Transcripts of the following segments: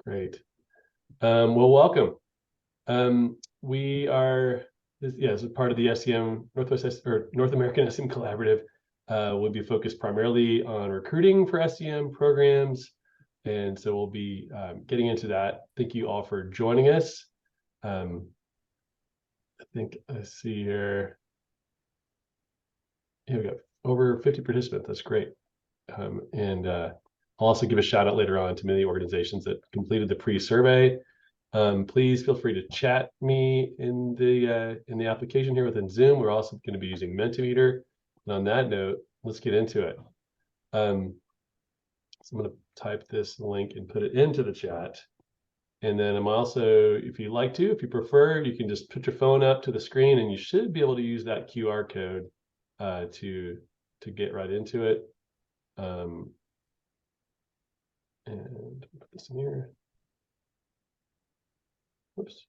Great. Well, welcome. We are, this is part of the SEM North American SEM Collaborative. We'll be focused primarily on recruiting for SEM programs, and so we'll be getting into that. Thank you all for joining us. I think I see here. Here we go. Over 50 participants. That's great. I'll also give a shout out later on to many organizations that completed the pre-survey. Please feel free to chat me in the application here within Zoom. We're also going to be using Mentimeter. And on that note, let's get into it. So I'm going to type this link and put it into the chat. And then I'm also, if you prefer, you can just put your phone up to the screen and you should be able to use that QR code to get right into it. And put this in here. Oops.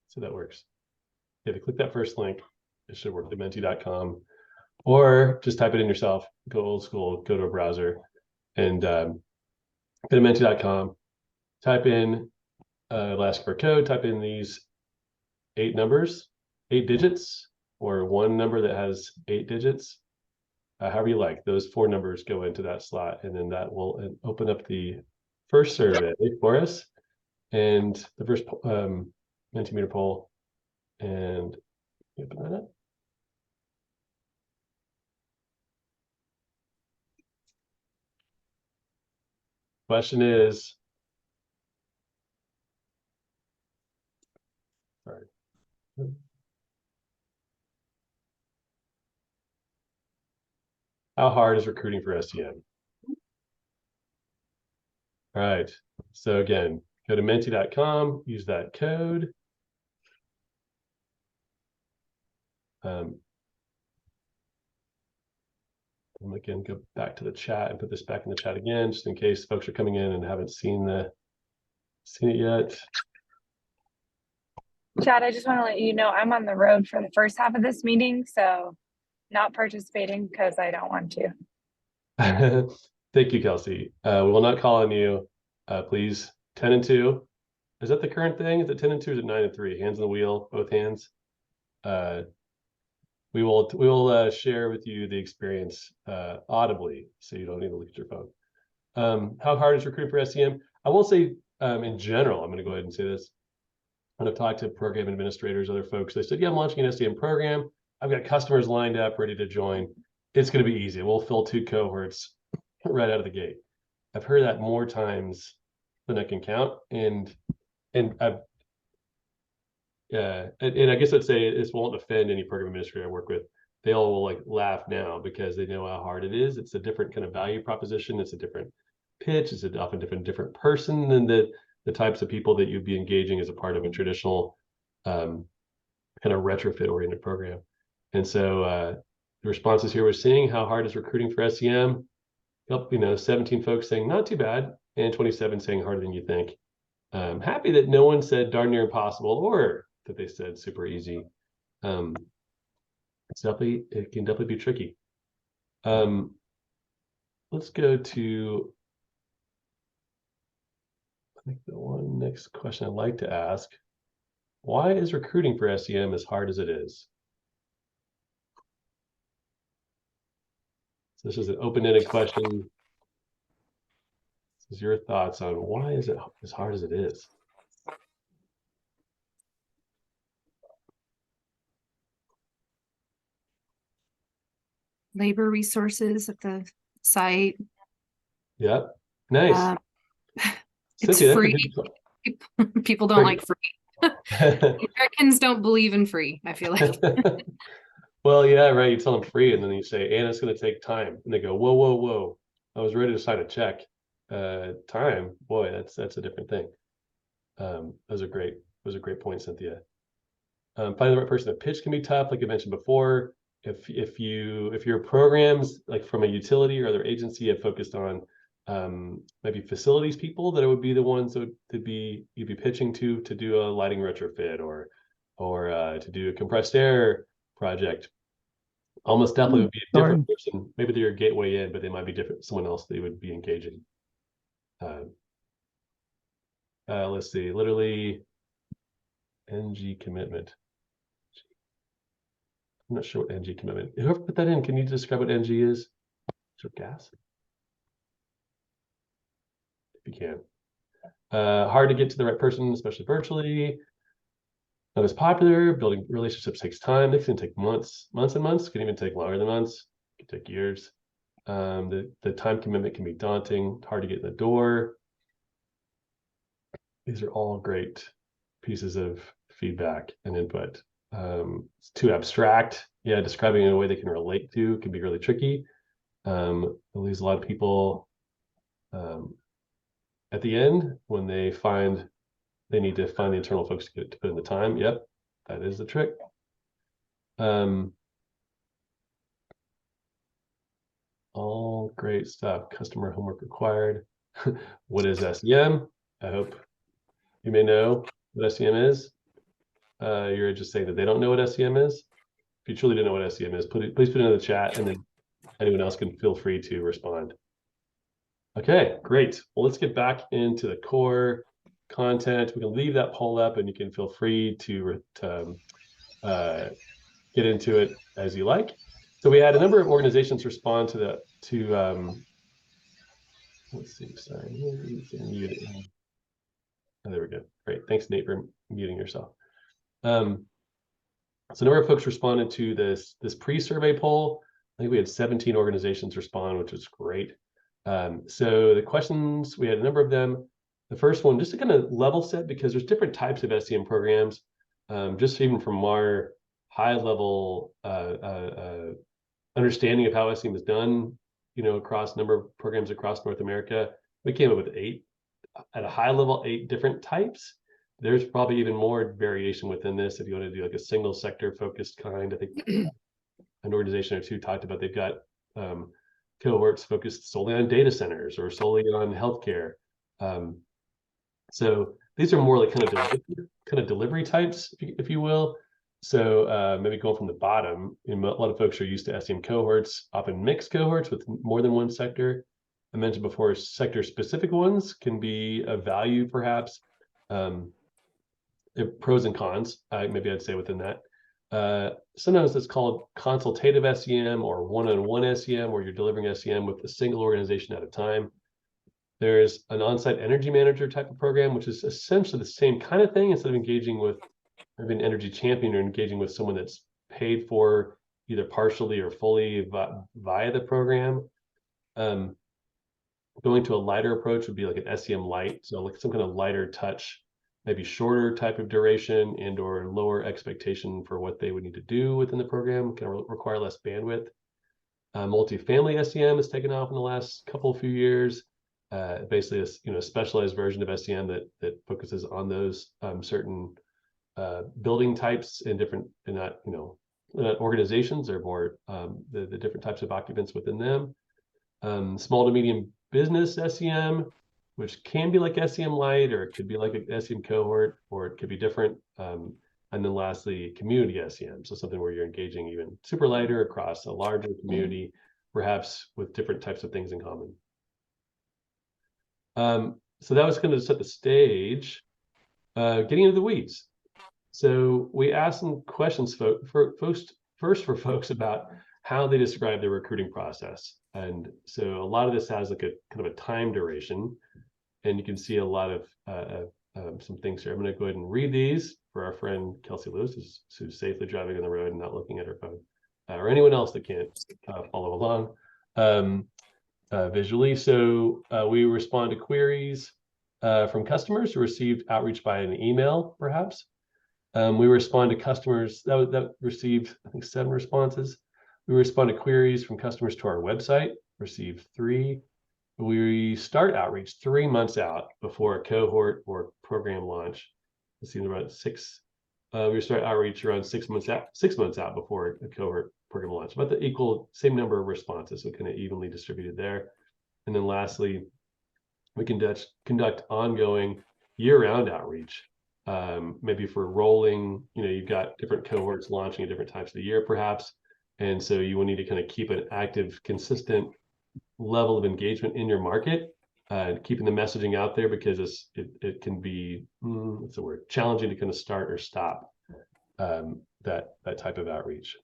So that works. If you click that first link, it should work, thementi.com, or just type it in yourself. Go old school, go to a browser, and go to menti.com. Type in, it'll ask for a code. Type in these 8 digits, or one number that has 8 digits. However you like, those 4 numbers go into that slot, and then that will open up the first survey for us, and the first Mentimeter poll, and open that up. Question is, sorry. How hard is recruiting for SEM? All right, so again, go to menti.com, use that code. I'm again, go back to the chat and put this back in the chat again, just in case folks are coming in and haven't seen it yet. Chad, I just want to let you know I'm on the road for the first half of this meeting, so not participating because I don't want to. Thank you, Kelsey. We will not call on you. Please, 10 and 2. Is that the current thing? Is it 10 and 2? Or is it 9 and 3? Hands on the wheel, both hands. We will share with you the experience audibly, so you don't need to look at your phone. How hard is recruiting for SEM? I will say, in general, I'm going to go ahead and say this. When I've talked to program administrators, other folks, they said, yeah, I'm launching an SEM program. I've got customers lined up, ready to join. It's going to be easy. We'll fill 2 cohorts right out of the gate. I've heard that more times than I can count. And I guess I'd say this won't offend any program administrator I work with. They all will like laugh now because they know how hard it is. It's a different kind of value proposition. It's a different pitch. It's a often different person than the types of people that you'd be engaging as a part of a traditional kind of retrofit oriented program. And so the responses here we're seeing, how hard is recruiting for SEM? Yep, 17 folks saying not too bad, and 27 saying harder than you think. I'm happy that no one said darn near impossible, or that they said super easy. It can definitely be tricky. Let's go to, I think, the one next question I'd like to ask. Why is recruiting for SEM as hard as it is? So this is an open-ended question. This is your thoughts on why is it as hard as it is? Labor resources at the site. Yep, nice. It's Cynthia, free. People don't like free. Americans don't believe in free, I feel like. Well, yeah, right. You tell them free, and then you say, and it's going to take time. And they go, whoa, whoa, whoa. I was ready to sign a check. Time, boy, that's a different thing. Those are great points, Cynthia. Finding the right person to pitch can be tough, like I mentioned before. If your programs, like from a utility or other agency, have focused on maybe facilities people, that it would be the ones that you'd be pitching to do a lighting retrofit or to do a compressed air project. Almost definitely would be a different person. Maybe they're your gateway in, but they might be different, someone else they would be engaging. let's see, literally NG commitment. I'm not sure what NG commitment. Whoever put that in, can you describe what NG is? So gas. If you can. Hard to get to the right person, especially virtually. Not as popular. Building relationships takes time. It can take months and months. It can even take longer than months. It can take years. The time commitment can be daunting. Hard to get in the door. These are all great pieces of feedback and input. It's too abstract. Yeah, describing in a way they can relate to can be really tricky. It leaves a lot of people at the end when they find they need to find the internal folks to get to put in the time. Yep, that is the trick. All great stuff. Customer homework required. What is SEM? I hope you may know what SEM is. You're just saying that they don't know what SEM is. If you truly don't know what SEM is, please put it in the chat, and then anyone else can feel free to respond. Okay, great. Well, let's get back into the core content. We can leave that poll up, and you can feel free to get into it as you like. So we had a number of organizations respond to let's see, sorry, oh, there we go. Great, thanks Nate for muting yourself. So a number of folks responded to this pre-survey poll. I think we had 17 organizations respond, which is great. So the questions, we had a number of them. The first one, just to kind of level set, because there's different types of SEM programs, just even from our high level understanding of how SEM is done, across a number of programs across North America, we came up with 8, at a high level, 8 different types. There's probably even more variation within this if you want to do like a single sector focused kind. I think an organization or two talked about they've got cohorts focused solely on data centers or solely on healthcare. So these are more like kind of delivery types, if you will. So maybe going from the bottom, a lot of folks are used to SEM cohorts, often mixed cohorts with more than one sector. I mentioned before, sector specific ones can be of value, perhaps. Pros and cons, maybe I'd say within that. Sometimes it's called consultative SEM or one-on-one SEM, where you're delivering SEM with a single organization at a time. There's an on-site energy manager type of program, which is essentially the same kind of thing. Instead of engaging with maybe an energy champion, or engaging with someone that's paid for either partially or fully via the program. Going to a lighter approach would be like an SEM light, so like some kind of lighter touch, maybe shorter type of duration and or lower expectation for what they would need to do within the program, can require less bandwidth. Multifamily SEM has taken off in the last few years. Basically a specialized version of SEM that focuses on those certain building types in different, not organizations, or more the different types of occupants within them. Small to medium business SEM, which can be like SEM Lite, or it could be like a SEM cohort, or it could be different. And then lastly, community SEM, so something where you're engaging even super lighter across a larger community, perhaps with different types of things in common. So that was going to set the stage. Getting into the weeds. So we asked some questions first for folks about how they describe their recruiting process. And so a lot of this has like a kind of a time duration, and you can see a lot of some things here. I'm going to go ahead and read these for our friend Kelsey Lewis, who's safely driving on the road and not looking at her phone, or anyone else that can't follow along visually. So we respond to queries from customers who received outreach by an email, perhaps. We respond to customers that received, I think, 7 responses. We respond to queries from customers to our website, received 3. We start outreach 3 months out before a cohort or program launch. It seems about 6. We start outreach around 6 months out before a cohort program launch. About the same number of responses, so kind of evenly distributed there. And then lastly, we conduct ongoing year-round outreach. Maybe for rolling, you've got different cohorts launching at different times of the year, perhaps. And so you will need to kind of keep an active, consistent level of engagement in your market keeping the messaging out there, because it can be, what's the word, challenging to kind of start or stop that type of outreach.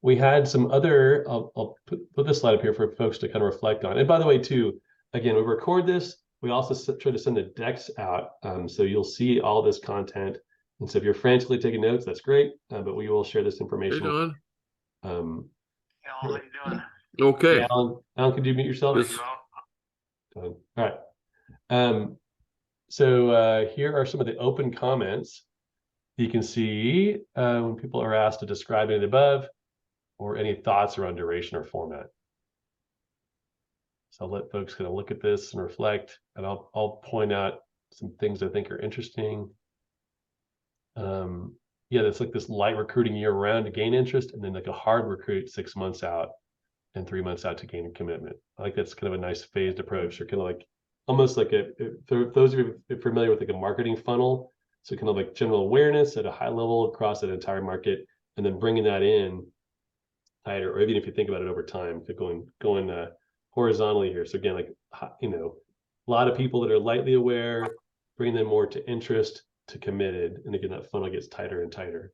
We had some other, I'll put this slide up here for folks to kind of reflect on. And by the way, too, again, we record this. We also try to send the decks out. So you'll see all this content. And so if you're frantically taking notes, that's great. But we will share this information. Hey, Don. Alan, how you doing? Okay. yeah, Alan, could you mute yourself? This- All right. So here are some of the open comments. You can see when people are asked to describe it above, or any thoughts around duration or format. So I'll let folks kind of look at this and reflect, and I'll point out some things I think are interesting. Yeah, that's like this light recruiting year round to gain interest, and then like a hard recruit 6 months out and 3 months out to gain a commitment. I like that's kind of a nice phased approach, or kind of like almost like for those of you familiar with like a marketing funnel, so kind of like general awareness at a high level across an entire market, and then bringing that in tighter, or even if you think about it over time, going horizontally here. So again, like, you know, a lot of people that are lightly aware, bring them more to interest to committed, and again, that funnel gets tighter and tighter.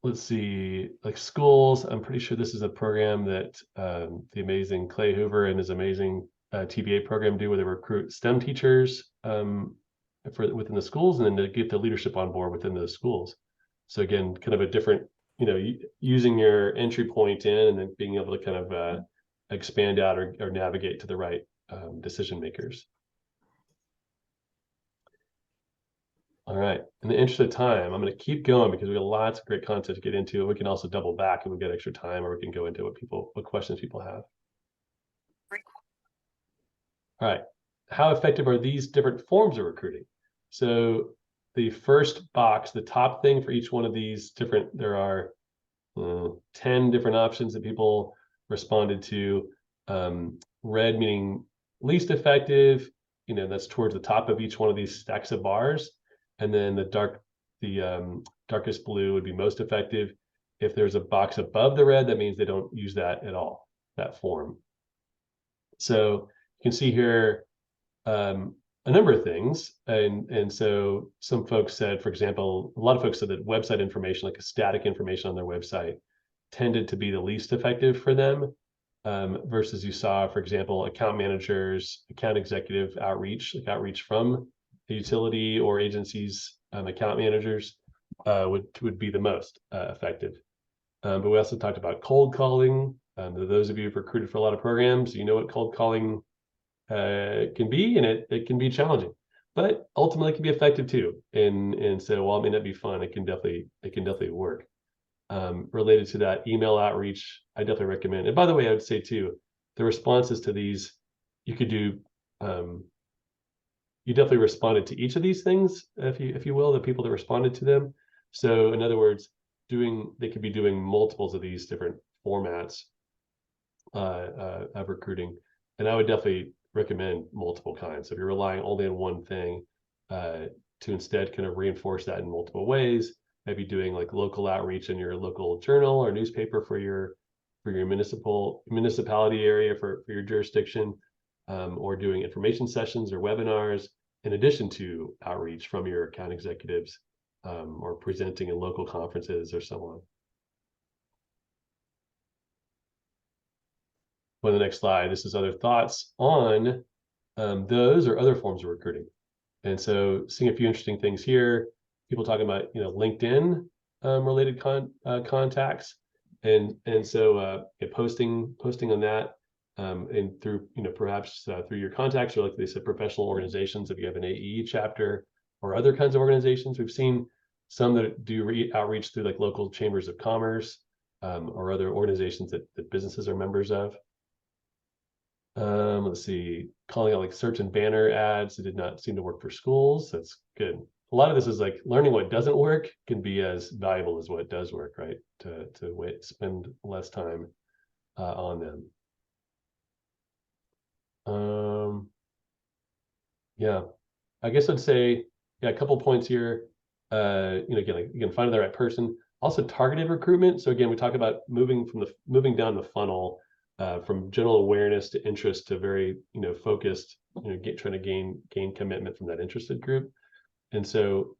Let's see, like schools, I'm pretty sure this is a program that the amazing Clay Hoover and his amazing TBA program do, where they recruit STEM teachers within the schools, and then to get the leadership on board within those schools. So again, kind of a different, you know, using your entry point in, and then being able to kind of expand out or navigate to the right decision makers. All right, in the interest of time, I'm going to keep going because we got lots of great content to get into. We can also double back if we get extra time, or we can go into what questions people have. All right, how effective are these different forms of recruiting? So the first box, the top thing for each one of these different, there are 10 different options that people responded to. Red meaning least effective, you know, that's towards the top of each one of these stacks of bars. And then the darkest blue would be most effective. If there's a box above the red, that means they don't use that at all, that form. So you can see here a number of things. And so some folks said, for example, a lot of folks said that website information, like a static information on their website, tended to be the least effective for them, versus you saw, for example, account managers, account executive outreach, like outreach from the utility or agencies, account managers would be the most effective. But we also talked about cold calling. Those of you who've recruited for a lot of programs, you know what cold calling can be, and it can be challenging, but ultimately it can be effective too. And so while it may not be fun, it can definitely work. Related to that, email outreach, I definitely recommend. And by the way, I would say too, the responses to these, you could do. You definitely responded to each of these things, if you will, the people that responded to them. So in other words, they could be doing multiples of these different formats of recruiting, and I would definitely recommend multiple kinds. So if you're relying only on one thing, to instead kind of reinforce that in multiple ways, maybe doing like local outreach in your local journal or newspaper for your municipality area for your jurisdiction, or doing information sessions or webinars in addition to outreach from your account executives, or presenting in local conferences or so on. On the next slide, this is other thoughts on those or other forms of recruiting. And so seeing a few interesting things here, people talking about, you know, LinkedIn related contacts, and so posting on that, and through, you know, perhaps through your contacts, or like they said, professional organizations, if you have an AE chapter or other kinds of organizations. We've seen some that do outreach through like local chambers of commerce, or other organizations that businesses are members of. Let's see, calling out like search and banner ads. It did not seem to work for schools. That's good. A lot of this is like learning what doesn't work can be as valuable as what does work, right? To spend less time on them. Yeah, I guess I'd say, yeah, a couple points here. You know, again, like, you can find the right person. Also targeted recruitment. So again, we talk about moving down the funnel. from general awareness to interest to very, focused, trying to gain commitment from that interested group. And so,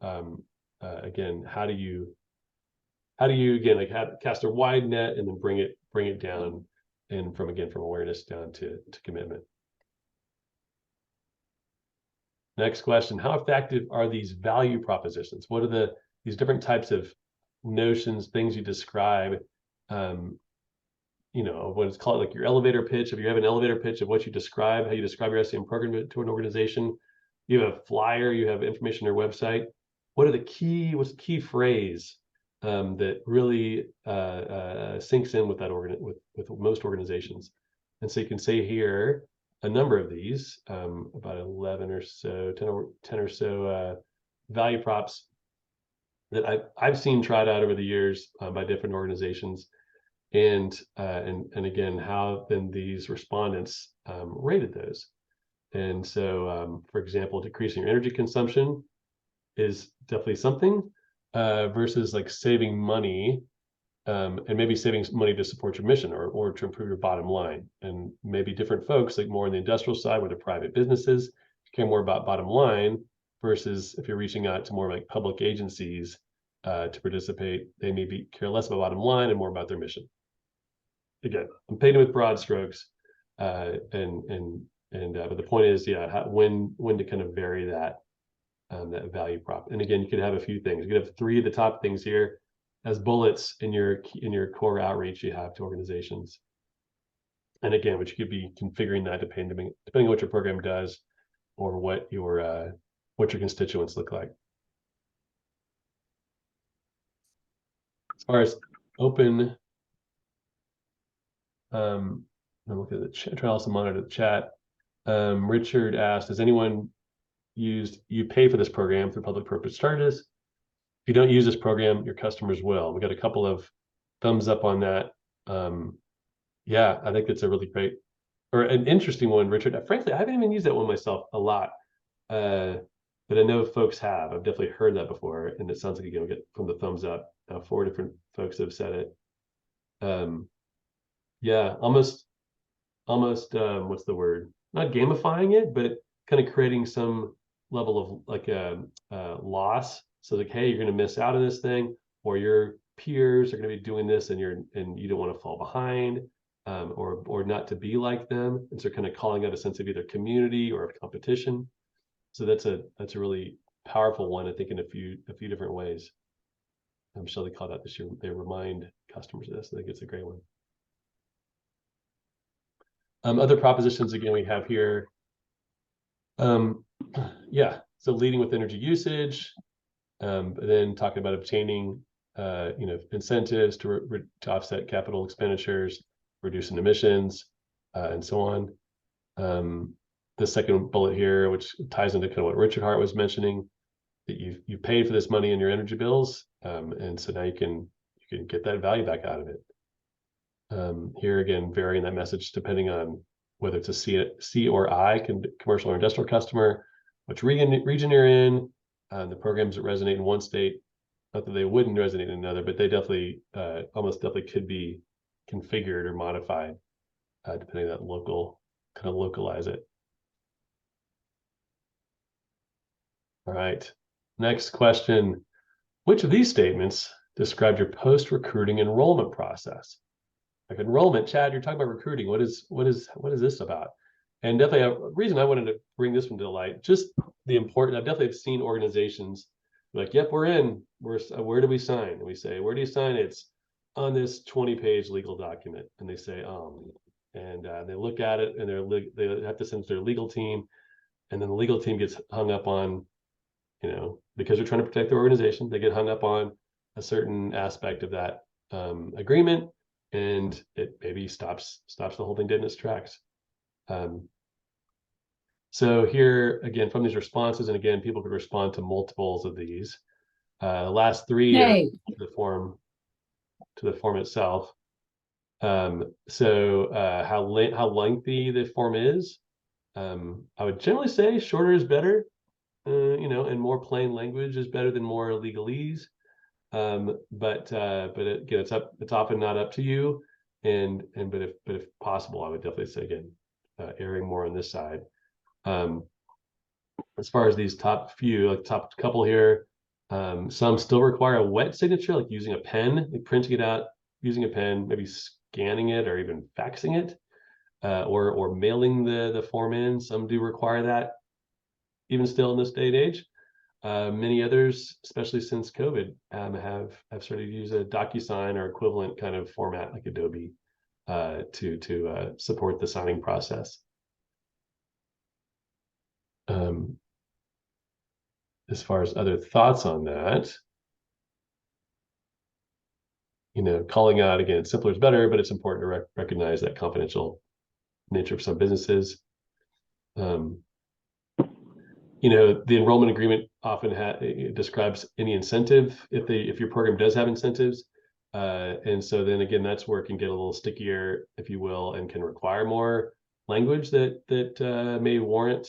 again, how do you again, like, cast a wide net and then bring it down, and from awareness down to commitment. Next question: how effective are these value propositions? What are these different types of notions, things you describe? What it's called, like your elevator pitch. If you have an elevator pitch of what you describe, how you describe your SEM program to an organization, you have a flyer, you have information on your website. What's the key phrase that really sinks in with with most organizations? And so you can say here a number of these, about 11 or so, 10 or so value props that I've seen tried out over the years by different organizations, and again, how then these respondents rated those. And so, for example, decreasing your energy consumption is definitely something, versus like saving money, and maybe saving money to support your mission or to improve your bottom line. And maybe different folks, like more on the industrial side where they're private businesses, care more about bottom line, versus if you're reaching out to more like public agencies to participate, they maybe care less about bottom line and more about their mission. Again, I'm painting with broad strokes, but the point is, when to kind of vary that value prop. And again, you could have a few things. You could have 3 of the top things here as bullets in your core outreach you have to organizations. And again, which you could be configuring that depending on what your program does or what your constituents look like. As far as open, I'm looking at the chat, try to also monitor the chat. Richard asked, has anyone you pay for this program through public purpose charges? If you don't use this program, your customers will. We got a couple of thumbs up on that. Yeah, I think it's a really great or an interesting one, Richard. Frankly, I haven't even used that one myself a lot, but I know folks have. I've definitely heard that before, and it sounds like, again, we get from the thumbs up. 4 different folks have said it. Yeah, almost what's the word? Not gamifying it, but kind of creating some level of like loss. So like, hey, you're going to miss out on this thing, or your peers are going to be doing this, and you don't want to fall behind, or not to be like them. And so kind of calling out a sense of either community or of competition. So that's a really powerful one, I think, in a few different ways. Shelley called out this year. They remind customers of this. I think it's a great one. Other propositions, again, we have here. Yeah, so leading with energy usage, but then talking about obtaining, incentives to offset capital expenditures, reducing emissions, and so on. The second bullet here, which ties into kind of what Richard Hart was mentioning, that you paid for this money in your energy bills, and so now you can get that value back out of it. Here again, varying that message depending on whether it's a C or I, commercial or industrial customer, which region you're in, the programs that resonate in one state, not that they wouldn't resonate in another, but they definitely, almost definitely could be configured or modified depending on that local, kind of localize it. All right, next question. Which of these statements describe your post-recruiting enrollment process? Like enrollment, Chad, you're talking about recruiting. What is this about? And definitely a reason I wanted to bring this one to light, just the important. I've definitely seen organizations like, yep, we're in. Where do we sign? And we say, where do you sign? It's on this 20-page legal document. And they say, and they look at it, and they have to send it to their legal team, and then the legal team gets hung up on, because they're trying to protect their organization, they get hung up on a certain aspect of that agreement. And it maybe stops the whole thing dead in its tracks. So here again, from these responses, and again, people could respond to multiples of these. The last 3 are to the form itself. So how lengthy the form is, I would generally say shorter is better. And more plain language is better than more legalese. But again, it's often not up to you. but if possible, I would definitely say, again, erring more on this side. As far as these top few, like top couple here, some still require a wet signature, like using a pen, like printing it out, using a pen, maybe scanning it or even faxing it, or mailing the form in. Some do require that, even still in this day and age. Many others, especially since COVID, have started to use a DocuSign or equivalent kind of format like Adobe to support the signing process. As far as other thoughts on that, calling out, again, simpler is better, but it's important to recognize that confidential nature of some businesses. The enrollment agreement often describes any incentive if your program does have incentives. And so then again, that's where it can get a little stickier, if you will, and can require more language that may warrant,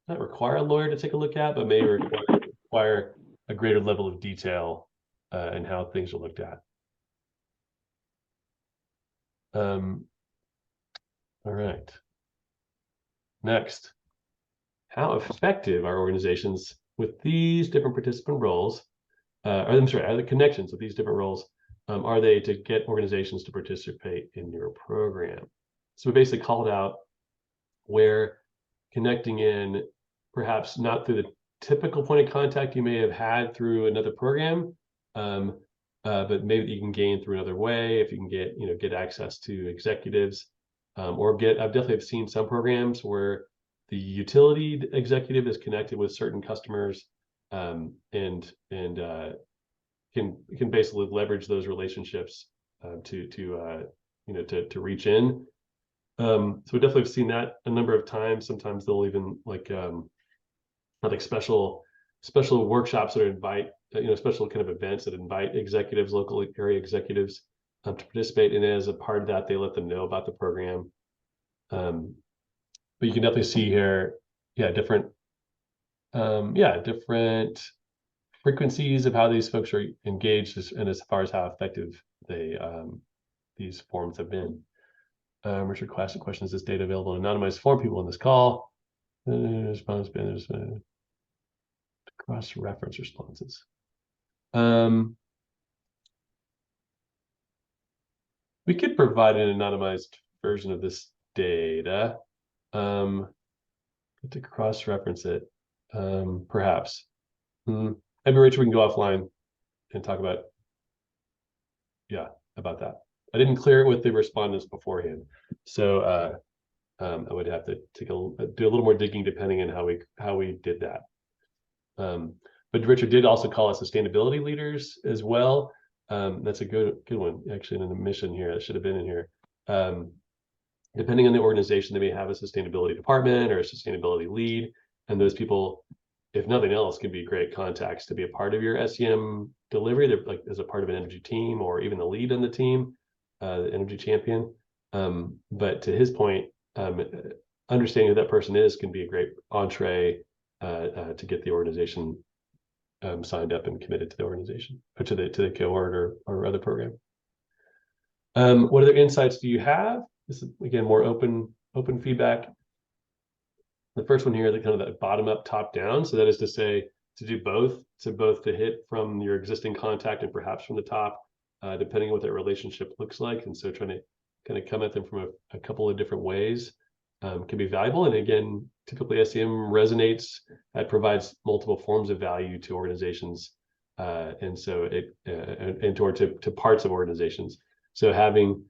not require a lawyer to take a look at, but may require a greater level of detail in how things are looked at. All right. Next, how effective are organizations with these different participant roles? Are the connections with these different roles? Are they to get organizations to participate in your program? So we basically called out where connecting in, perhaps not through the typical point of contact you may have had through another program, but maybe you can gain through another way if you can get access to executives, or I've definitely seen some programs where the utility executive is connected with certain customers, and can basically leverage those relationships to reach in. So we definitely have seen that a number of times. Sometimes they'll even special workshops that invite, special kind of events that invite executives, local area executives, to participate. And as a part of that, they let them know about the program. But you can definitely see here, different frequencies of how these folks are engaged, and as far as how effective these forums have been. Richard Classic question: is this data available in anonymized form? People in this call. Response banners, cross-reference responses. We could provide an anonymized version of this data to cross-reference it, perhaps. Maybe, Rachel, we can go offline and talk about that. I didn't clear it with the respondents beforehand, so I would have to do a little more digging depending on how we did that. But Richard did also call us sustainability leaders as well. That's a good one, actually, in the mission here. It should have been in here. Depending on the organization, they may have a sustainability department or a sustainability lead, and those people, if nothing else, can be great contacts to be a part of your SEM delivery. They're like as a part of an energy team, or even the lead on the team, the energy champion. But to his point, understanding who that person is can be a great entree to get the organization signed up and committed to the organization, or to the cohort or other program. What other insights do you have? This is, again, more open feedback. The first one here, the kind of that bottom up, top down. So that is to say, to do both, to hit from your existing contact and perhaps from the top, depending on what that relationship looks like. And so trying to kind of come at them from a couple of different ways can be valuable. And again, typically SEM resonates. That provides multiple forms of value to organizations, and so to parts of organizations. So having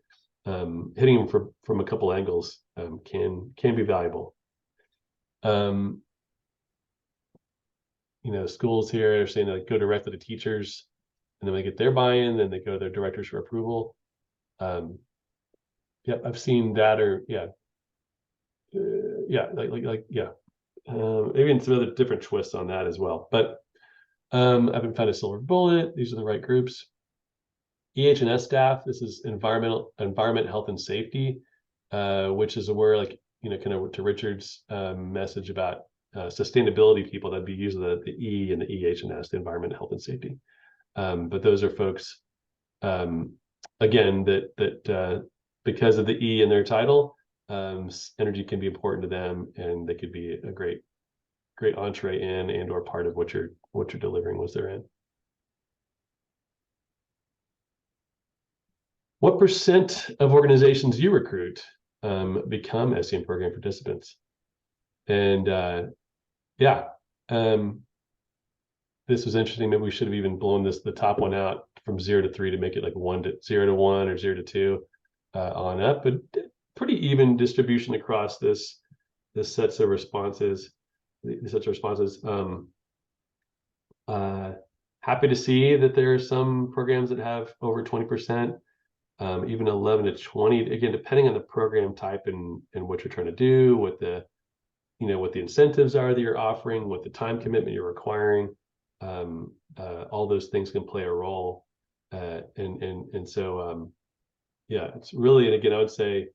hitting them from a couple angles can be valuable. Schools here are saying that go directly to teachers, and then they get their buy-in, then they go to their directors for approval. I've seen that, or even some other different twists on that as well. But I haven't found a silver bullet. These are the right groups. EH&S staff. This is environment, health, and safety, which is where, kind of to Richard's message about sustainability people, that'd be usually the E and the EH&S, the environment, health, and safety. But those are folks, again, that because of the E in their title, energy can be important to them, and they could be a great entree in and or part of what you're delivering once they're in. What percent of organizations you recruit become SEM program participants? And this was interesting. Maybe we should have even blown the top one out from 0 to 3 to make it like 0 to 1 or 0 to 2 on up, but pretty even distribution across this sets of responses. Happy to see that there are some programs that have over 20%, even 11 to 20. Again, depending on the program type and what you're trying to do, what the incentives are that you're offering, what the time commitment you're requiring. All those things can play a role, and so it's really, and again, I would say,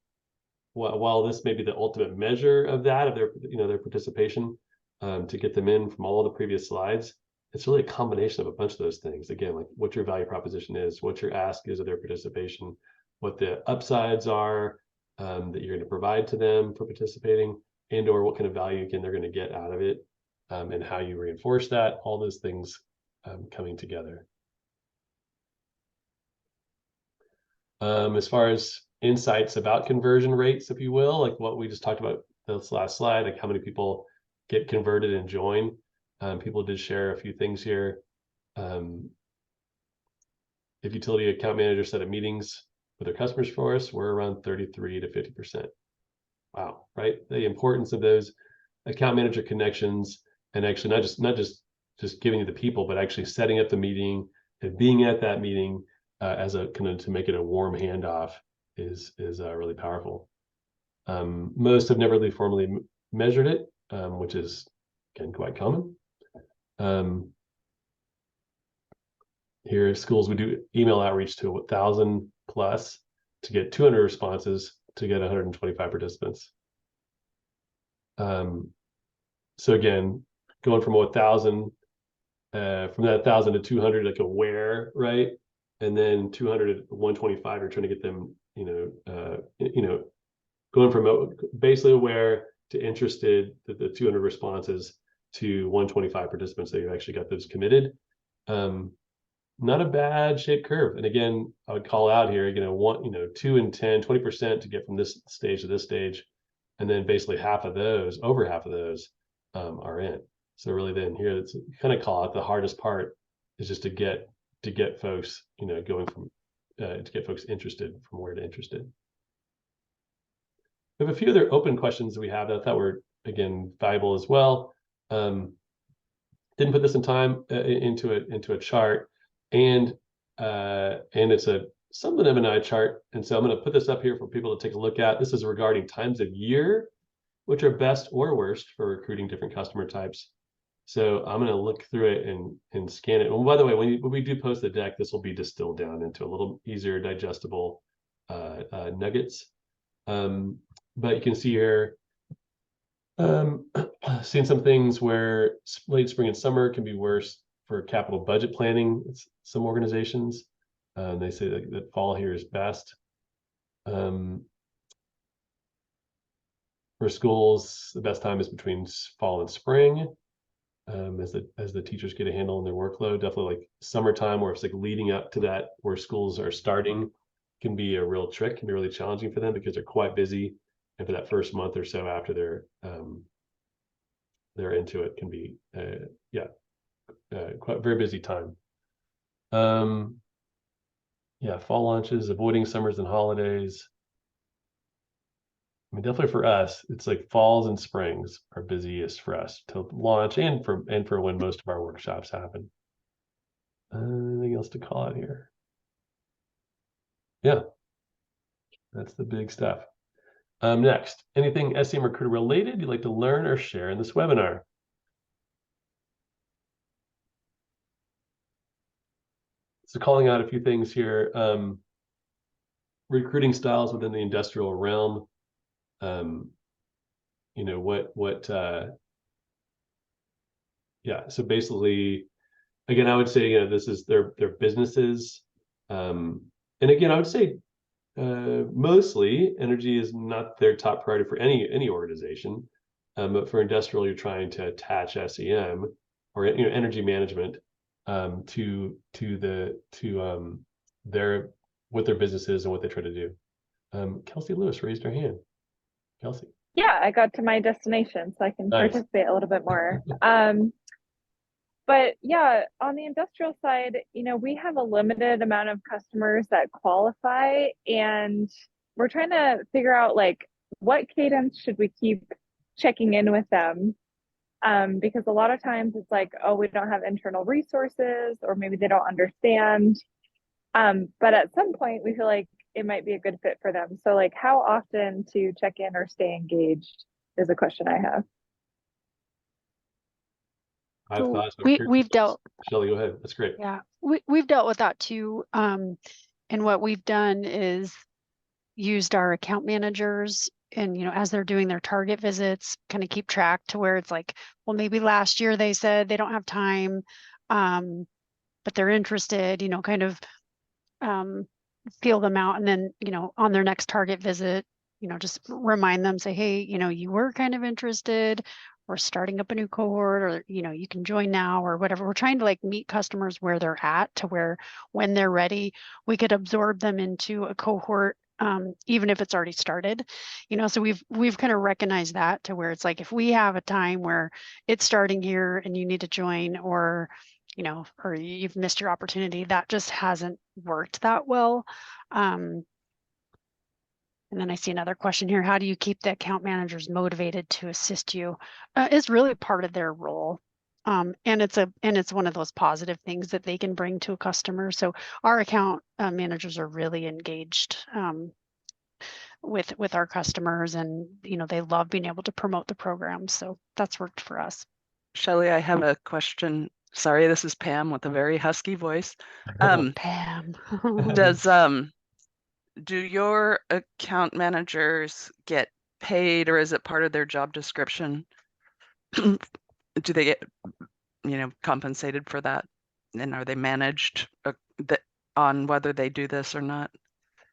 while this may be the ultimate measure of that, of their participation, to get them in from all the previous slides, it's really a combination of a bunch of those things. Again, like what your value proposition is, what your ask is of their participation, what the upsides are that you're going to provide to them for participating, and or what kind of value again they're going to get out of it. And how you reinforce that, all those things coming together. As far as insights about conversion rates, if you will, like what we just talked about this last slide, like how many people get converted and join. People did share a few things here. If utility account managers set up meetings with their customers for us, we're around 33 to 50%. Wow, right? The importance of those account manager connections, and actually not just giving you the people, but actually setting up the meeting and being at that meeting as a kind of to make it a warm handoff is really powerful. Most have never really formally measured it, which is again quite common. Here at schools, we do email outreach to 1,000 plus to get 200 responses to get 125 participants. So again, going from 1,000, from that 1,000 to 200, like aware, right? And then 200 to 125, you're trying to get them, going from basically aware to interested, the 200 responses to 125 participants that you've actually got those committed. Not a bad shaped curve. And again, I would call out here, 2 and 10, 20% to get from this stage to this stage. And then basically over half of those are in. So really then here, it's kind of call it the hardest part is just to get folks, going from, to get folks interested from where to interested. We have a few other open questions we have that I thought were, again, valuable as well. Didn't put this in time into a chart, and it's a somewhat of an eye chart. And so I'm going to put this up here for people to take a look at. This is regarding times of year, which are best or worst for recruiting different customer types. So I'm going to look through it and scan it. And by the way, when we do post the deck, this will be distilled down into a little easier digestible nuggets. But you can see here, seeing some things where late spring and summer can be worse for capital budget planning. Some organizations, they say that fall here is best. For schools, the best time is between fall and spring, as the teachers get a handle on their workload. Definitely like summertime, where it's like leading up to that, where schools are starting, can be a real trick, can be really challenging for them because they're quite busy. And for that first month or so after they're into it, can be quite very busy time. Fall launches, avoiding summers and holidays. I mean, definitely for us, it's like falls and springs are busiest for us to launch and for when most of our workshops happen. Anything else to call out here? Yeah, that's the big stuff. Next, anything SEM recruiter related you'd like to learn or share in this webinar? So calling out a few things here. Recruiting styles within the industrial realm. So basically, again, I would say, this is their businesses. And again, I would say mostly energy is not their top priority for any organization. But for industrial, you're trying to attach SEM or energy management to their what their business is and what they try to do. Kelsey Lewis raised her hand. Kelsey. Yeah, I got to my destination, so I can Nice. participate a little bit more. But yeah, on the industrial side, we have a limited amount of customers that qualify, and we're trying to figure out like what cadence should we keep checking in with them. Because a lot of times it's like, oh, we don't have internal resources, or maybe they don't understand. But at some point we feel like it might be a good fit for them. So like how often to check in or stay engaged is a question I have. So we've dealt. Shelly, go ahead. That's great. Yeah, we've dealt with that too. And what we've done is used our account managers, and as they're doing their target visits, kind of keep track to where it's like, well, maybe last year they said they don't have time, but they're interested. Kind of feel them out, and then on their next target visit, just remind them, say, hey, you were kind of interested. We're starting up a new cohort, or you can join now, or whatever. We're trying to like meet customers where they're at, to where when they're ready, we could absorb them into a cohort, even if it's already started. So we've kind of recognized that, to where it's like, if we have a time where it's starting here and you need to join, or or you've missed your opportunity, that just hasn't worked that well. And then I see another question here. How do you keep the account managers motivated to assist you? It's really part of their role. And it's one of those positive things that they can bring to a customer. So our account managers are really engaged with our customers, and they love being able to promote the program. So that's worked for us. Shelly, I have a question. Sorry, this is Pam with a very husky voice. Pam. Do your account managers get paid, or is it part of their job description? Do they get, compensated for that? And are they managed on whether they do this or not?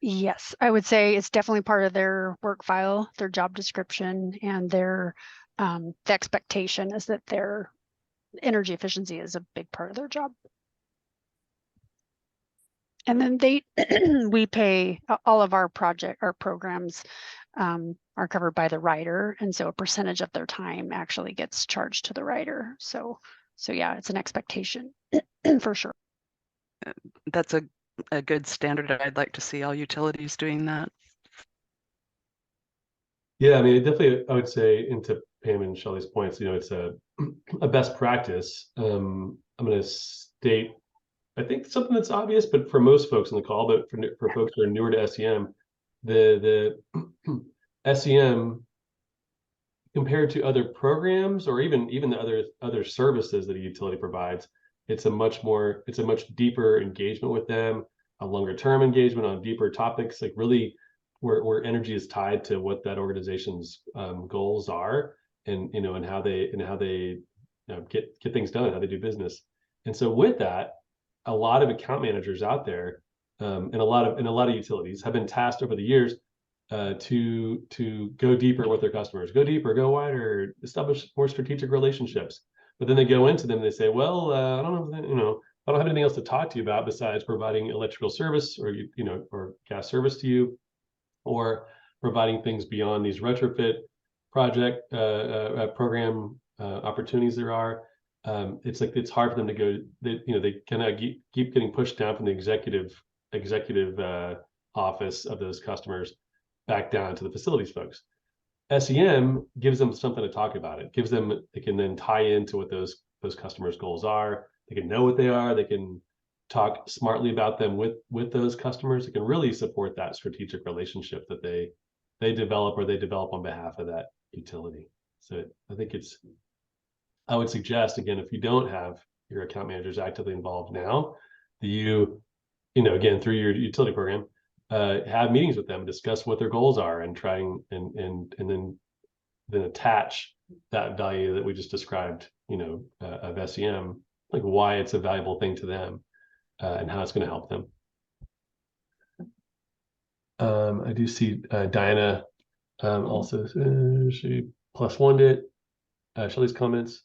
Yes, I would say it's definitely part of their work file, their job description, and their the expectation is that their energy efficiency is a big part of their job. And then we pay all of our programs are covered by the rider, and so a percentage of their time actually gets charged to the rider. So yeah, it's an expectation for sure. That's a good standard. I'd like to see all utilities doing that. Yeah, I mean, definitely, I would say, into Pam and Shelly's points, it's a best practice. I'm going to state, I think, something that's obvious, but for most folks on the call, but for folks who are newer to SEM, the SEM compared to other programs, or even the other services that a utility provides, it's a much deeper engagement with them, a longer term engagement on deeper topics, like really where energy is tied to what that organization's goals are, and how they get things done, how they do business. And so with that, a lot of account managers out there, and a lot of utilities have been tasked over the years to go deeper with their customers, go deeper, go wider, establish more strategic relationships. But then they go into them and they say, well, I don't know, I don't have anything else to talk to you about besides providing electrical service, or or gas service to you, or providing things beyond these retrofit project program opportunities there are. It's like, it's hard for them to go. They kind of keep getting pushed down from the executive office of those customers back down to the facilities folks. SEM gives them something to talk about. They can then tie into what those customers' goals are. They can know what they are. They can talk smartly about them with those customers. It can really support that strategic relationship that they develop, or they develop on behalf of that utility. So I think I would suggest, again, if you don't have your account managers actively involved now, that you again, through your utility program, have meetings with them, discuss what their goals are, and trying and then attach that value that we just described, of SEM, like why it's a valuable thing to them, and how it's going to help them. I do see Diana also she +1'd it. Shelley's comments.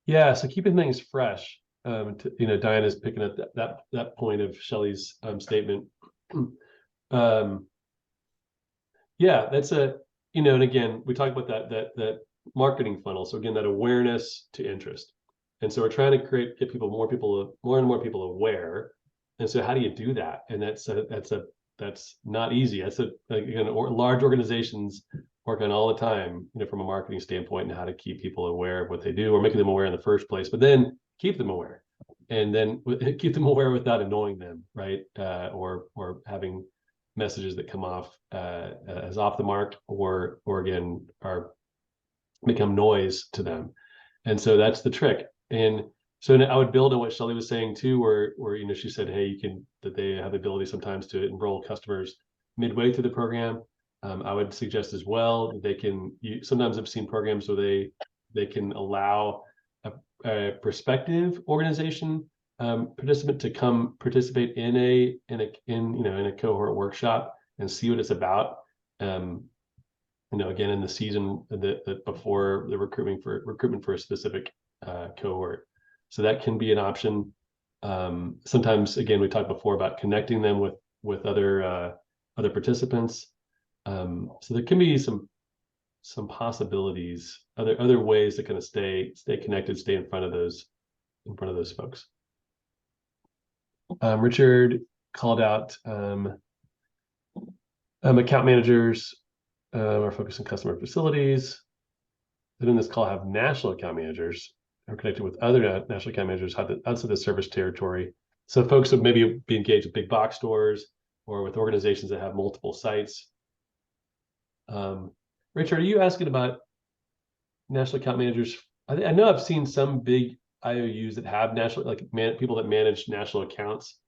Yeah, so keeping things fresh. Diana's picking up that point of Shelley's statement. Yeah, that's and again, we talk about that marketing funnel. So again, that awareness to interest. And so we're trying to get more and more people aware. And so how do you do that? And that's not easy. Large organizations work on all the time, from a marketing standpoint, and how to keep people aware of what they do or making them aware in the first place, but then keep them aware, and then keep them aware without annoying them, right? Or having messages that come off as off the mark, or again become noise to them. And so that's the trick. And so I would build on what Shelley was saying too, where she said, hey, that they have the ability sometimes to enroll customers midway through the program. I would suggest as well that they can. Sometimes I've seen programs where they can allow a prospective organization participant to come participate in a cohort workshop and see what it's about. Again, in the season that before the recruitment for a specific cohort. So that can be an option. Sometimes, again, we talked before about connecting them with other participants. So there can be some possibilities, other ways to kind of stay connected, stay in front of those folks. Richard called out account managers are focused on customer facilities. Then in this call, have national account managers are connected with other national account managers outside the service territory. So folks would maybe be engaged with big box stores or with organizations that have multiple sites. Richard, are you asking about national account managers? I know I've seen some big IOUs that have national, people that manage national accounts.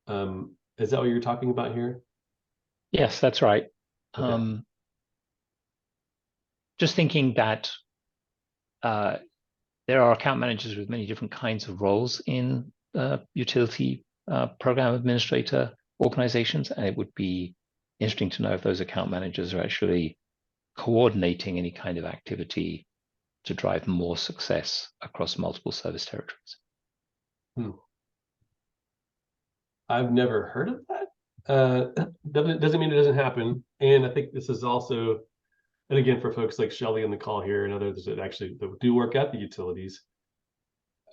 Is that what you're talking about here? Yes, that's right. Okay. Just thinking that there are account managers with many different kinds of roles in utility program administrator organizations, and it would be interesting to know if those account managers are actually coordinating any kind of activity to drive more success across multiple service territories. I've never heard of that. Doesn't mean it doesn't happen. And I think this is also, and again, for folks like Shelley in the call here and others that do work at the utilities,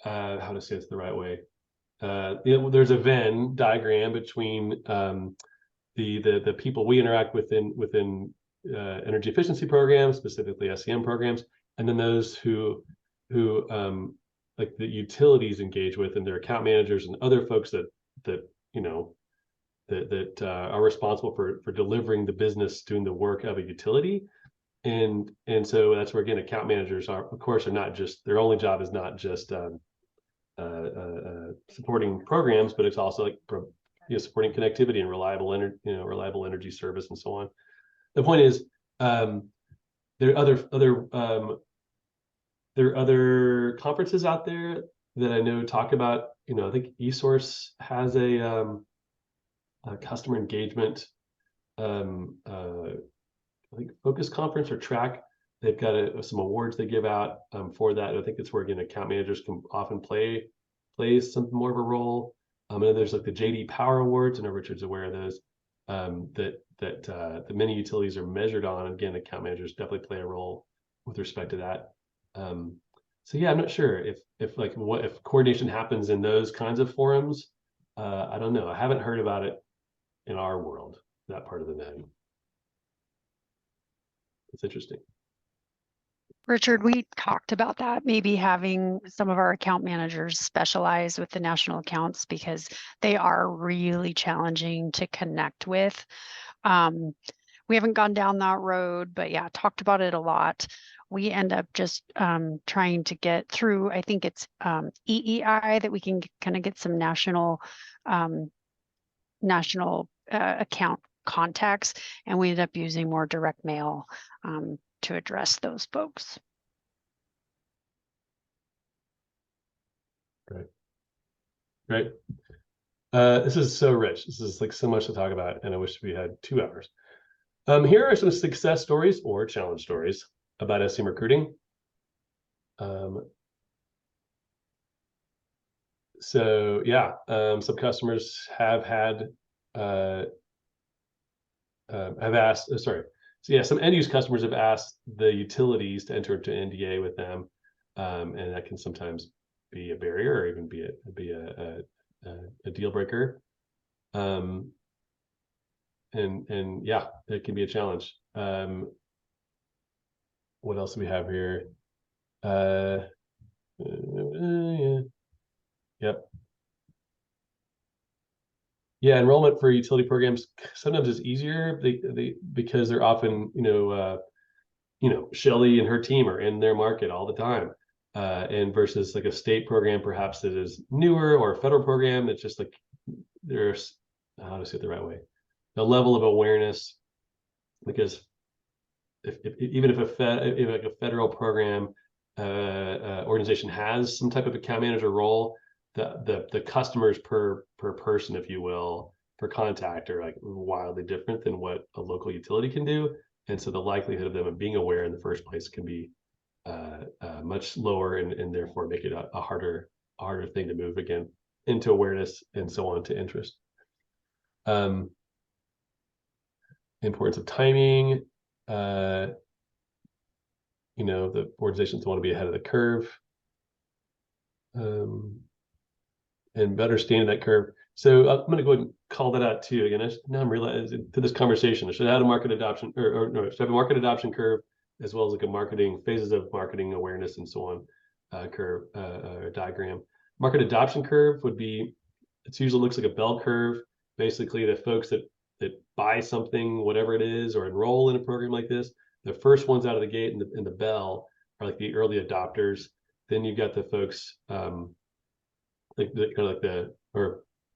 how to say it's the right way. There's a Venn diagram between the people we interact within energy efficiency programs, specifically SEM programs, and then those who like the utilities engage with, and their account managers and other folks that are responsible for delivering the business, doing the work of a utility. And so that's where, again, account managers are not just, their only job is not just supporting programs, but it's also supporting connectivity and reliable energy service and so on. The point is, there are other conferences out there that I know talk about. I think eSource has a customer engagement I think focus conference or track. They've got some awards they give out for that. I think it's where, again, account managers can often play some more of a role. And then there's like the JD Power Awards. I know Richard's aware of those. That many utilities are measured on. Again, account managers definitely play a role with respect to that. So yeah, I'm not sure if coordination happens in those kinds of forums. I don't know. I haven't heard about it in our world, that part of the net. It's interesting. Richard, we talked about that, maybe having some of our account managers specialize with the national accounts because they are really challenging to connect with. We haven't gone down that road, but yeah, talked about it a lot. We end up just trying to get through, I think it's EEI, that we can kind of get some national account contacts, and we end up using more direct mail to address those folks. Great. This is so rich. This is like so much to talk about, and I wish we had 2 hours. Here are some success stories or challenge stories about SEM recruiting. So yeah, some customers have had have asked. Sorry. So yeah, some end use customers have asked the utilities to enter into NDA with them, and that can sometimes be a barrier or even be a deal breaker. And yeah, it can be a challenge. What else do we have here? Yeah. Yep. Yeah, enrollment for utility programs sometimes is easier because they're often, Shelley and her team are in their market all the time. And versus like a state program perhaps that is newer, or a federal program that's just like there's, how to say it the right way, the level of awareness, because even if like a federal program organization has some type of account manager role, the customers per person, if you will, per contact are like wildly different than what a local utility can do. And so the likelihood of them being aware in the first place can be much lower, and therefore make it a harder thing to move again into awareness and so on to interest. Importance of timing. The organizations want to be ahead of the curve, and better understanding that curve. So I'm going to go ahead and call that out too. Again, now I'm realizing to this conversation, I should have a market adoption, or no, I should have a market adoption curve, as well as like a marketing phases of marketing awareness and so on curve diagram. Market adoption curve would be, it usually looks like a bell curve. Basically, the folks that buy something, whatever it is, or enroll in a program like this, the first ones out of the gate in the bell are like the early adopters. Then you've got the folks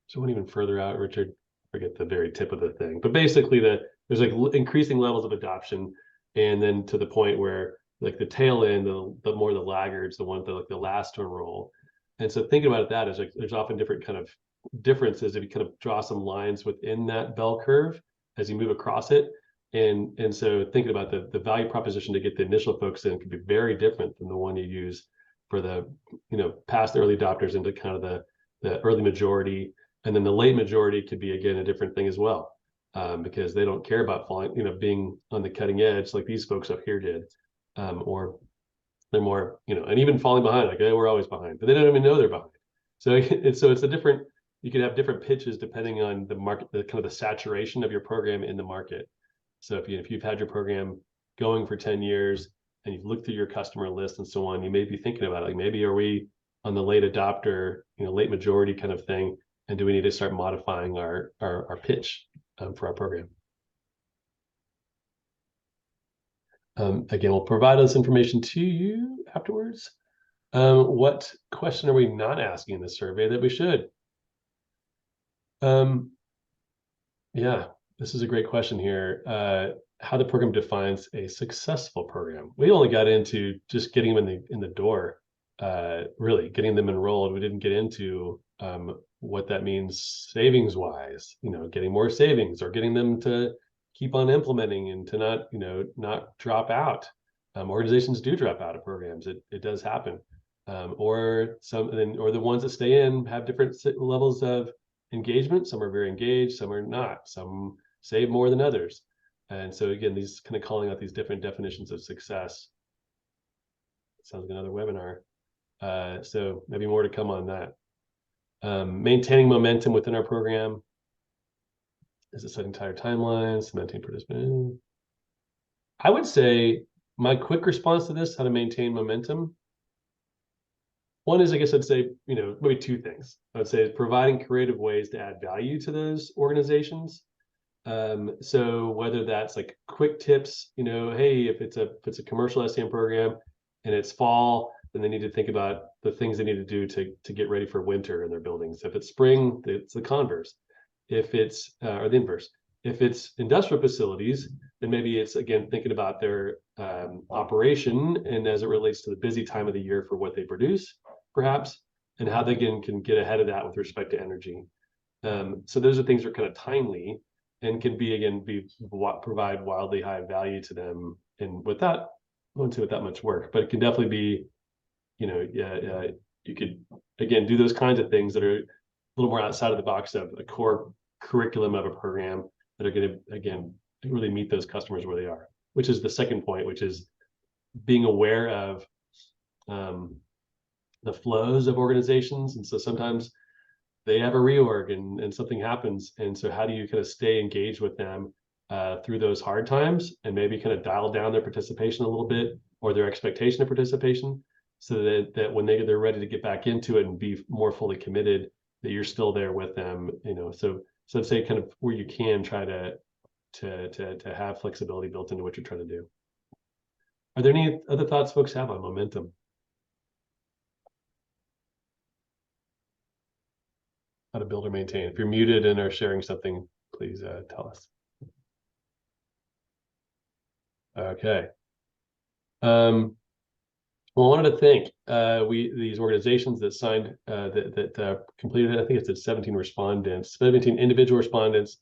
so went even further out, Richard, forget the very tip of the thing, but basically there's like increasing levels of adoption, and then to the point where like the tail end, the more the laggards, the ones that like the last to enroll. And so thinking about that is like there's often different kind of differences if you kind of draw some lines within that bell curve as you move across it. And so thinking about the value proposition to get the initial folks in could be very different than the one you use for the past the early adopters into kind of the early majority. And then the late majority could be, again, a different thing as well, because they don't care about falling, being on the cutting edge like these folks up here did, or they're more, and even falling behind, like, hey, we're always behind, but they don't even know they're behind. So it's a different, you can have different pitches depending on the market, the kind of the saturation of your program in the market. So if you've had your program going for 10 years and you've looked through your customer list and so on, you may be thinking about it, like, maybe are we on the late adopter, late majority kind of thing, and do we need to start modifying our pitch for our program? Again, we'll provide this information to you afterwards. What question are we not asking in this survey that we should? Yeah, this is a great question here. How the program defines a successful program. We only got into just getting them in the door, really getting them enrolled. We didn't get into what that means savings wise, getting more savings, or getting them to keep on implementing and to not drop out. Organizations do drop out of programs. It does happen. Or the ones that stay in have different levels of engagement. Some are very engaged, some are not. Some save more than others. And so again, these kind of calling out these different definitions of success. Sounds like another webinar. So maybe more to come on that. Maintaining momentum within our program. Is it setting tighter timelines, cementing participant? I would say my quick response to this, how to maintain momentum. One is, I guess I'd say, maybe 2 things. I would say providing creative ways to add value to those organizations. So whether that's like quick tips, hey, if it's a commercial SEM program and it's fall, then they need to think about the things they need to do to get ready for winter in their buildings. If it's spring, it's the converse. If it's or the inverse. If it's industrial facilities, then maybe it's, again, thinking about their operation and as it relates to the busy time of the year for what they produce, perhaps, and how they can get ahead of that with respect to energy. So those are things that are kind of timely and can provide wildly high value to them, and without, I wouldn't say without much work, but it can definitely be, you could again do those kinds of things that are a little more outside of the box of a core curriculum of a program that are going to, again, really meet those customers where they are, which is the second point, which is being aware of the flows of organizations. And so sometimes they have a reorg and something happens. And so how do you kind of stay engaged with them through those hard times, and maybe kind of dial down their participation a little bit, or their expectation of participation, so that when they're ready to get back into it and be more fully committed, that you're still there with them, so I'd say kind of where you can try to have flexibility built into what you're trying to do. Are there any other thoughts folks have on momentum? How to build or maintain? If you're muted and are sharing something, please tell us. Okay. Well, I wanted to thank these organizations that signed, that completed, I think it's 17 individual respondents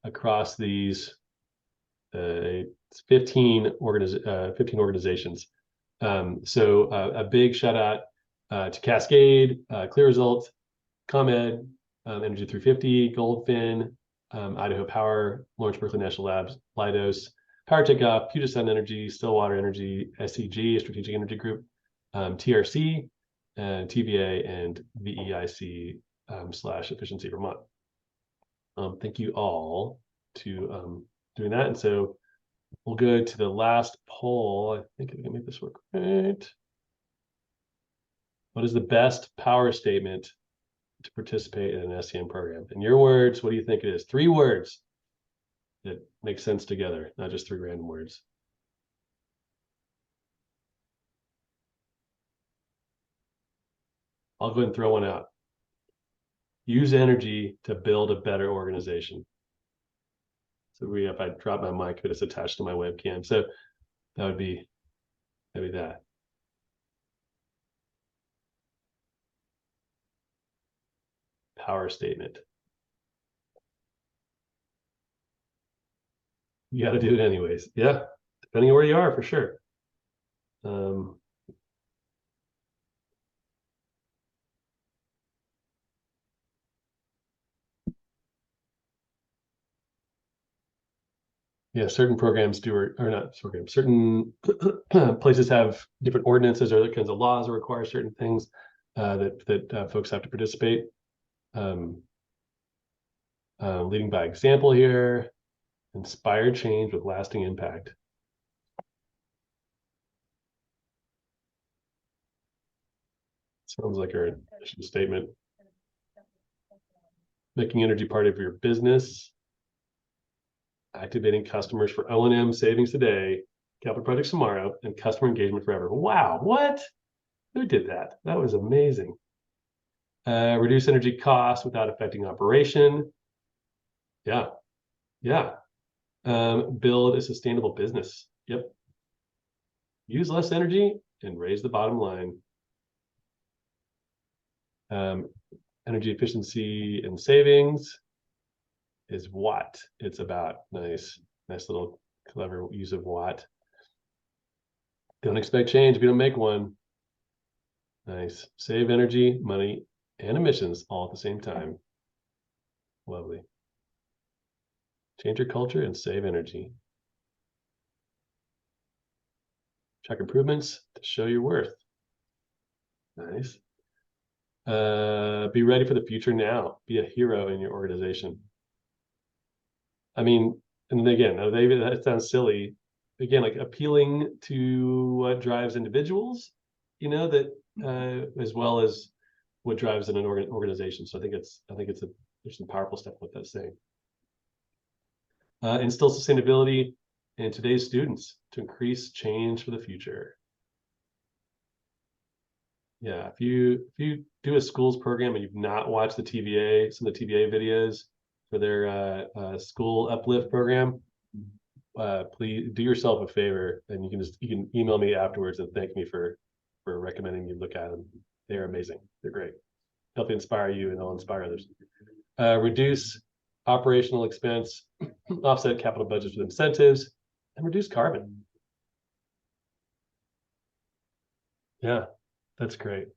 across these 15 organizations. So a big shout out to Cascade, Clear Results, ComEd, Energy 350, Goldfin, Idaho Power, Lawrence Berkeley National Labs, Leidos, Power Takeoff, Puget Sound Energy, Stillwater Energy, SEG, Strategic Energy Group, TRC, TVA, and VEIC / Efficiency Vermont. Thank you all to doing that. And so we'll go to the last poll. I think I can make this work right. What is the best power statement to participate in an SEM program? In your words, what do you think it is? 3 words that make sense together, not just 3 random words. I'll go ahead and throw one out. Use energy to build a better organization. So if I drop my mic, but it's attached to my webcam. So that'd be that. Power statement. You got to do it anyways. Yeah, depending on where you are, for sure. Yeah, certain programs do, or not programs, certain places have different ordinances or other kinds of laws that require certain things that folks have to participate. Leading by example here, inspire change with lasting impact. Sounds like our mission statement. Making energy part of your business. Activating customers for O&M savings today, capital projects tomorrow, and customer engagement forever. Wow, what? Who did that? That was amazing. Reduce energy costs without affecting operation. Yeah. Build a sustainable business. Yep. Use less energy and raise the bottom line. Energy efficiency and savings is what it's about. Nice little clever use of what. Don't expect change if you don't make one. Nice. Save energy, money, and emissions all at the same time. Lovely. Change your culture and save energy. Track improvements to show your worth. Nice. Be ready for the future now. Be a hero in your organization. I mean, and again, that sounds silly. Again, like appealing to what drives individuals, that as well as what drives in an organization. So I think there's some powerful stuff with that saying. Instill sustainability in today's students to increase change for the future. Yeah, if you do a schools program and you've not watched some of the TVA videos for their school uplift program, please do yourself a favor, and you can email me afterwards and thank me for recommending you look at them. They're amazing. They're great. Help inspire you, and I'll inspire others. reduce operational expense, offset capital budgets with incentives, and reduce carbon. Yeah, that's great.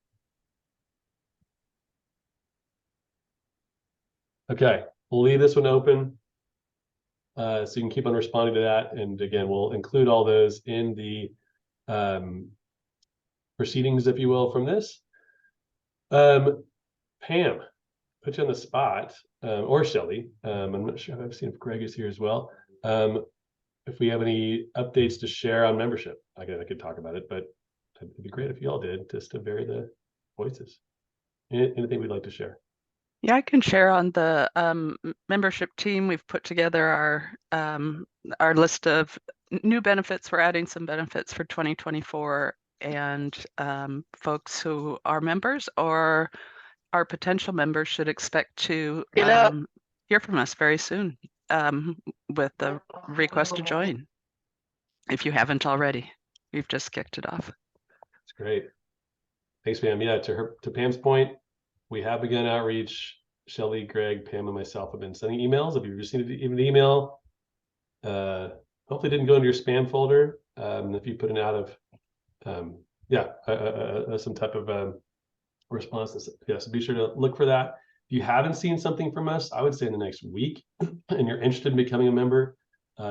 Okay, we'll leave this one open. So you can keep on responding to that. And again, we'll include all those in the proceedings, if you will, from this. Pam, put you on the spot, or Shelley. I'm not sure. I've seen if Greg is here as well. If we have any updates to share on membership, I could talk about it, but it'd be great if you all did, just to vary the voices. Anything we'd like to share? Yeah, I can share on the membership team. We've put together our list of new benefits. We're adding some benefits for 2024, and folks who are members or our potential members should expect to hear from us very soon with the request to join. If you haven't already, we've just kicked it off. That's great. Thanks, Pam. Yeah, to Pam's point, we have begun outreach. Shelley, Greg, Pam, and myself have been sending emails. If you've received even the email, hopefully it didn't go into your spam folder. If you put an out of, some type of response, yes, be sure to look for that. If you haven't seen something from us, I would say in the next week, and you're interested in becoming a member,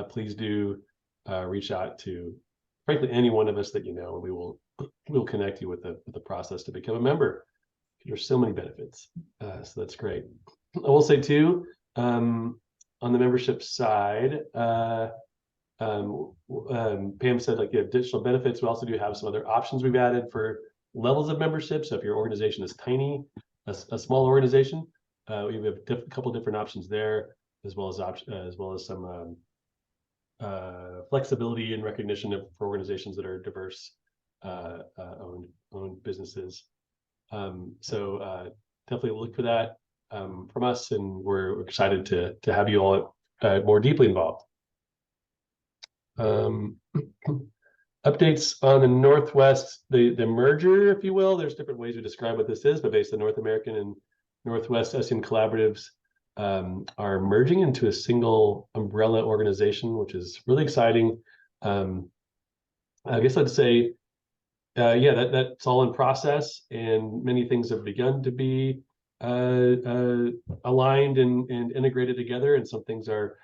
please do reach out to, frankly, any one of us that you know, and we'll connect you with the process to become a member. There's so many benefits, so that's great. I will say too, on the membership side, Pam said like the additional benefits. We also do have some other options we've added for levels of membership. So if your organization is tiny, a small organization, we have a couple different options there, as well as some flexibility and recognition for organizations that are diverse owned businesses. So definitely look for that from us, and we're excited to have you all more deeply involved. Updates on the Northwest, the merger, if you will. There's different ways to describe what this is, but basically North American and Northwest SEM collaboratives are merging into a single umbrella organization, which is really exciting. I guess I'd say, that's all in process, and many things have begun to be aligned and integrated together, and some things are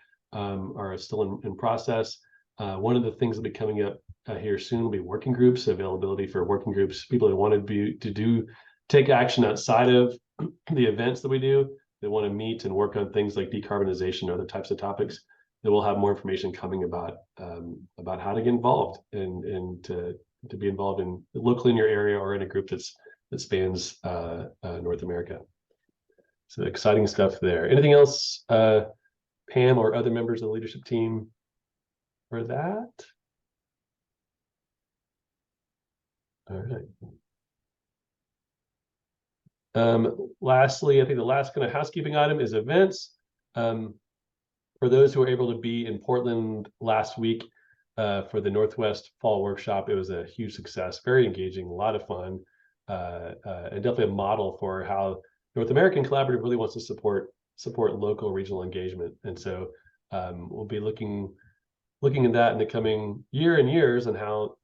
still in process. One of the things that'll be coming up here soon will be working groups, availability for working groups, people that want to take action outside of the events that we do. They want to meet and work on things like decarbonization or other types of topics. That we'll have more information coming about how to get involved and to be involved in locally in your area or in a group that spans North America. So exciting stuff there. Anything else, Pam or other members of the leadership team for that? All right. Lastly, I think the last kind of housekeeping item is events. For those who were able to be in Portland last week for the Northwest Fall Workshop, it was a huge success, very engaging, a lot of fun, and definitely a model for how North American Collaborative really wants to support local regional engagement. And so we'll be looking at that in the coming year and years, and how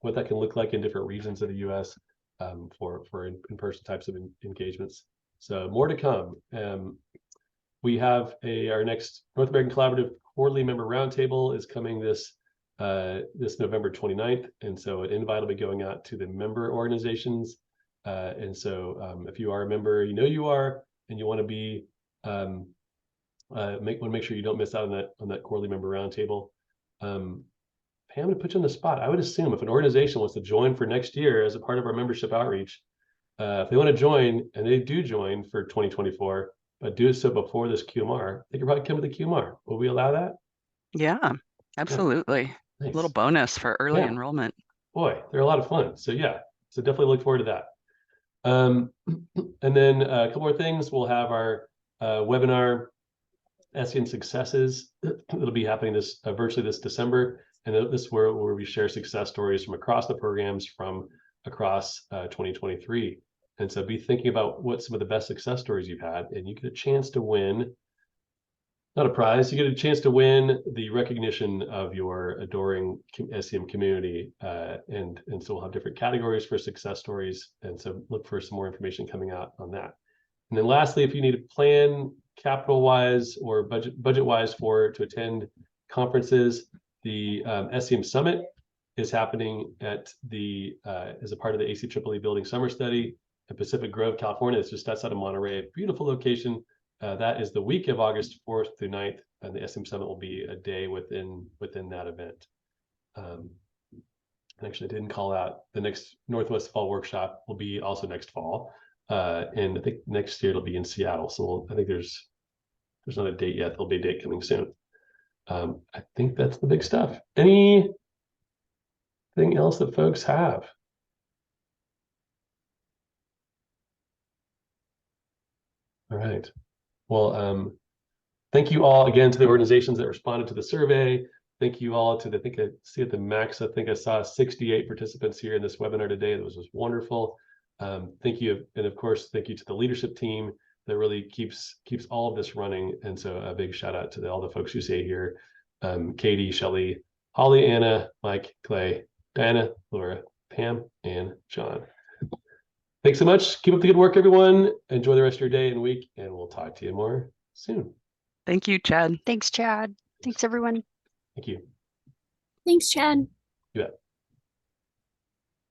what that can look like in different regions of the U.S. For in-person types of engagements. So more to come. We have our next North American Collaborative quarterly member roundtable is coming this November 29th, and so an invite will be going out to the member organizations. And so if you are a member, you are, and you want to be make sure you don't miss out on that quarterly member roundtable. Pam, to put you on the spot, I would assume if an organization wants to join for next year as a part of our membership outreach, if they want to join, and they do join for 2024, but do so before this QMR, they could probably come to the QMR. Will we allow that? Yeah, absolutely. Yeah. Nice. A little bonus for early enrollment. Boy, they're a lot of fun. So so definitely look forward to that. And then a couple more things. We'll have our webinar, SEM Successes. It'll be happening virtually this December. And this is where we share success stories from across the programs from across 2023. And so be thinking about what some of the best success stories you've had, and you get a chance to win, not a prize, you get a chance to win the recognition of your adoring SEM community. And so we'll have different categories for success stories. And so look for some more information coming out on that. And then lastly, if you need a plan capital wise or budget wise to attend conferences, the SEM Summit is happening at as a part of the ACEEE Building Summer Study in Pacific Grove, California. It's just outside of Monterey, beautiful location. That is the week of August 4th through 9th, and the SM Summit will be a day within that event. Actually, I didn't call out the next Northwest Fall Workshop will be also next fall, and I think next year it'll be in Seattle. So I think there's not a date yet. There'll be a date coming soon. I think that's the big stuff. Anything else that folks have? All right. Well, thank you all again to the organizations that responded to the survey. Thank you all to I think I see at the max, I think I saw 68 participants here in this webinar today. That was just wonderful. Thank you. And of course, thank you to the leadership team that really keeps all of this running. And so a big shout out to all the folks you say here. Katie, Shelley, Holly, Anna, Mike, Clay, Diana, Laura, Pam, and John. Thanks so much. Keep up the good work, everyone. Enjoy the rest of your day and week, and we'll talk to you more soon. Thank you, Chad. Thanks, Chad. Thanks, everyone. Thank you. Thanks, Chad. You bet.